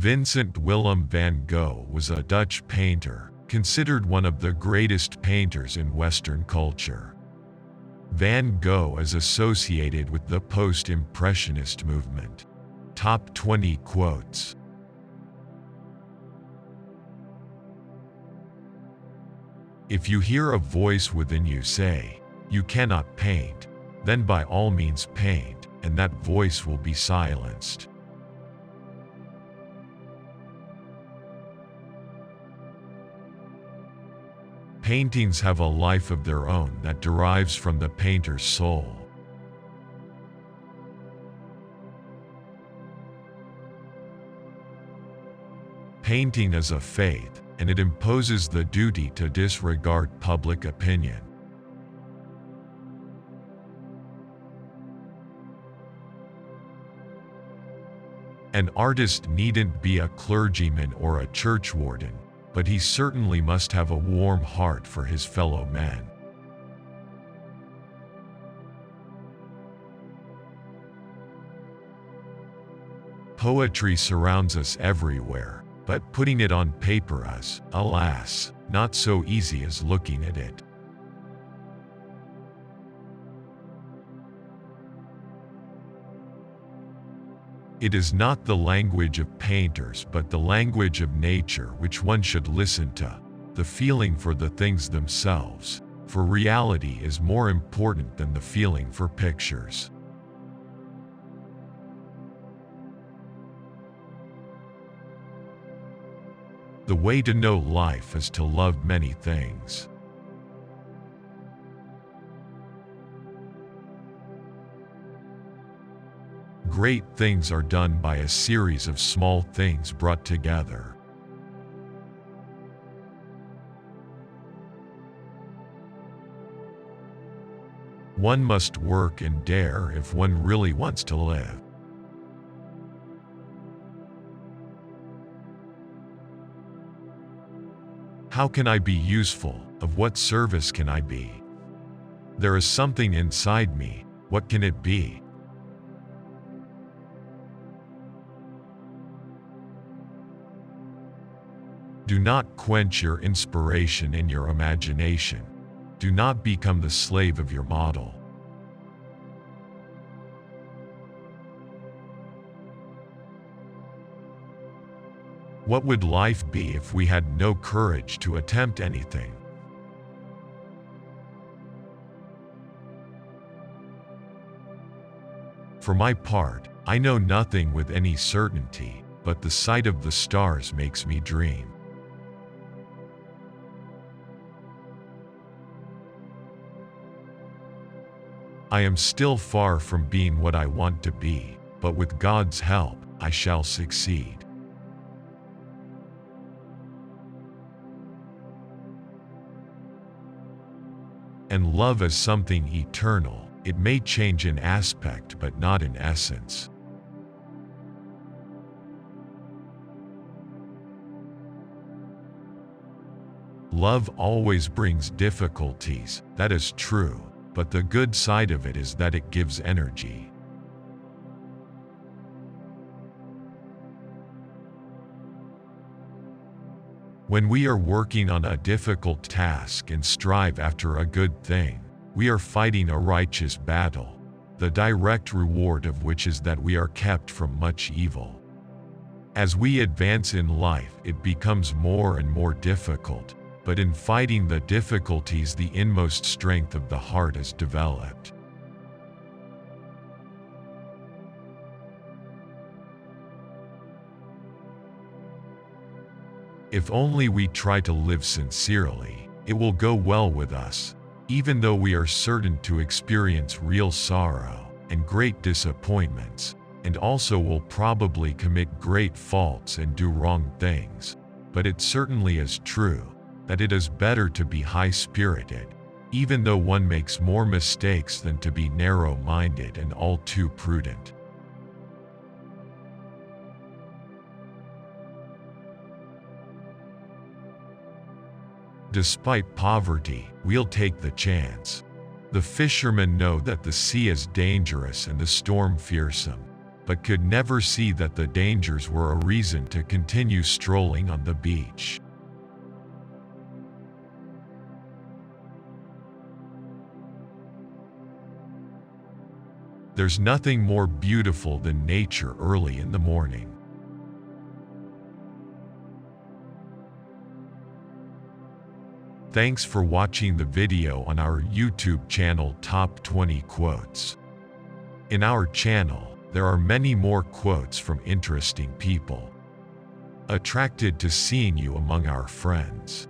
Vincent Willem van Gogh was a Dutch painter, considered one of the greatest painters in Western culture. Van Gogh is associated with the post-impressionist movement. Top 20 quotes. If you hear a voice within you say, "You cannot paint," then by all means paint, and that voice will be silenced. Paintings have a life of their own that derives from the painter's soul. Painting is a faith, and it imposes the duty to disregard public opinion. An artist needn't be a clergyman or a churchwarden, but he certainly must have a warm heart for his fellow men. Poetry surrounds us everywhere, but putting it on paper is, alas, not so easy as looking at it. It is not the language of painters but the language of nature which one should listen to, the feeling for the things themselves, for reality is more important than the feeling for pictures. The way to know life is to love many things. Great things are done by a series of small things brought together. One must work and dare if one really wants to live. How can I be useful? Of what service can I be? There is something inside me. What can it be? Do not quench your inspiration in your imagination. Do not become the slave of your model. What would life be if we had no courage to attempt anything? For my part, I know nothing with any certainty, but the sight of the stars makes me dream. I am still far from being what I want to be, but with God's help, I shall succeed. And love is something eternal. It may change in aspect but not in essence. Love always brings difficulties, that is true. But the good side of it is that it gives energy. When we are working on a difficult task and strive after a good thing, we are fighting a righteous battle, the direct reward of which is that we are kept from much evil. As we advance in life, it becomes more and more difficult. But in fighting the difficulties, the inmost strength of the heart is developed. If only we try to live sincerely, it will go well with us, even though we are certain to experience real sorrow and great disappointments, and also will probably commit great faults and do wrong things. But it certainly is true that it is better to be high-spirited, even though one makes more mistakes, than to be narrow-minded and all too prudent. Despite poverty, we'll take the chance. The fishermen know that the sea is dangerous and the storm fearsome, but could never see that the dangers were a reason to continue strolling on the beach. There's nothing more beautiful than nature early in the morning. Thanks for watching the video on our YouTube channel Top 20 Quotes. In our channel, there are many more quotes from interesting people. Attracted to seeing you among our friends.